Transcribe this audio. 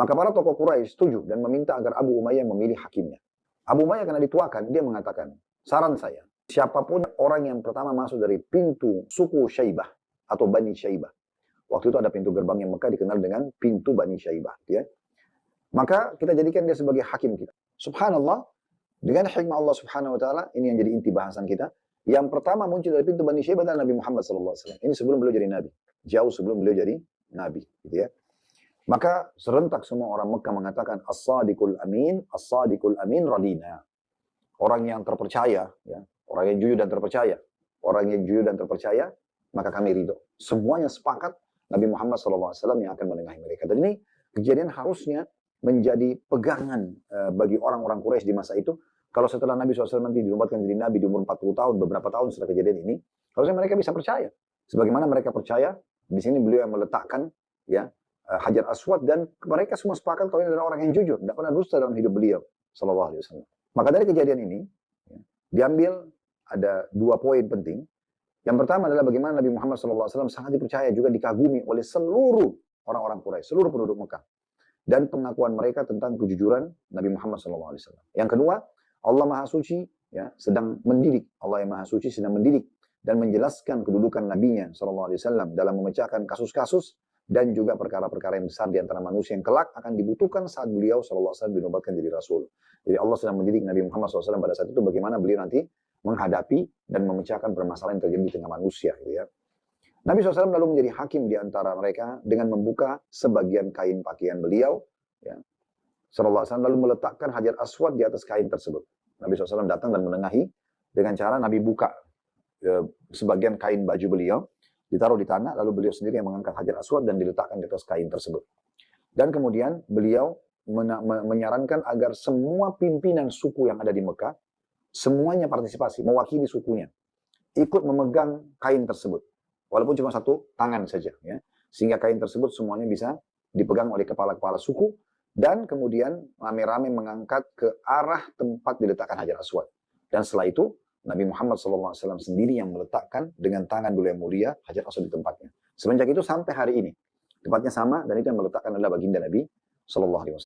Maka para tokoh Quraisy setuju dan meminta agar Abu Umayyah memilih hakimnya. Abu Umayyah karena dituakan, dia mengatakan, saran saya, siapapun orang yang pertama masuk dari pintu suku Syaibah atau Bani Syaibah. Waktu itu ada pintu gerbang yang Mekah dikenal dengan pintu Bani Syaibah. Ya. Maka kita jadikan dia sebagai hakim kita. Subhanallah, dengan hikmah Allah Subhanahu Wa Taala, ini yang jadi inti bahasan kita. Yang pertama muncul dari pintu Bani Syaibah adalah Nabi Muhammad SAW. Ini sebelum beliau jadi Nabi. Jauh sebelum beliau jadi Nabi. Gitu ya. Maka serentak semua orang Mekah mengatakan as-sadiqul amin radina. Orang yang terpercaya, ya, orang yang jujur dan terpercaya, maka kami ridho. Semuanya sepakat Nabi Muhammad SAW yang akan menengahi mereka. Dan ini kejadian harusnya menjadi pegangan bagi orang-orang Quraisy di masa itu. Kalau setelah Nabi SAW nanti dinobatkan jadi Nabi di umur 40 tahun, beberapa tahun setelah kejadian ini, harusnya mereka bisa percaya. Sebagaimana mereka percaya, di sini beliau yang meletakkan, ya, Hajar Aswad, dan mereka semua sepakat kalau ini adalah orang yang jujur, tidak pernah dusta dalam hidup beliau sallallahu alaihi wasallam. Maka dari kejadian ini ya, diambil ada 2 poin penting. Yang pertama adalah bagaimana Nabi Muhammad sallallahu alaihi wasallam sangat dipercaya juga dikagumi oleh seluruh orang-orang Quraisy, seluruh penduduk Mekah, dan pengakuan mereka tentang kejujuran Nabi Muhammad sallallahu alaihi wasallam. Yang kedua, Allah Maha Suci ya sedang mendidik, Allah yang Maha Suci sedang mendidik dan menjelaskan kedudukan Nabi-Nya sallallahu alaihi wasallam dalam memecahkan kasus-kasus dan juga perkara-perkara yang besar di antara manusia yang kelak akan dibutuhkan saat beliau sallallahu alaihi wasallam dinobatkan jadi rasul. Jadi Allah sedang mendidik Nabi Muhammad SAW pada saat itu bagaimana beliau nanti menghadapi dan memecahkan permasalahan yang terjadi di tengah manusia. Gitu ya. Nabi SAW lalu menjadi hakim di antara mereka dengan membuka sebagian kain pakaian beliau. Ya. Sallallahu alaihi wasallam lalu meletakkan Hajar Aswad di atas kain tersebut. Nabi SAW datang dan menengahi dengan cara Nabi buka sebagian kain baju beliau, ditaruh di tanah, lalu beliau sendiri yang mengangkat Hajar Aswad dan diletakkan di atas kain tersebut. Dan kemudian beliau menyarankan agar semua pimpinan suku yang ada di Mekah, semuanya partisipasi, mewakili sukunya, ikut memegang kain tersebut. Walaupun cuma satu tangan saja. Ya. Sehingga kain tersebut semuanya bisa dipegang oleh kepala-kepala suku, dan kemudian rame-rame mengangkat ke arah tempat diletakkan Hajar Aswad. Dan setelah itu, Nabi Muhammad SAW sendiri yang meletakkan dengan tangan beliau yang mulia Hajar Aswad di tempatnya. Semenjak itu sampai hari ini. Tempatnya sama dan itu yang meletakkan adalah baginda Nabi SAW.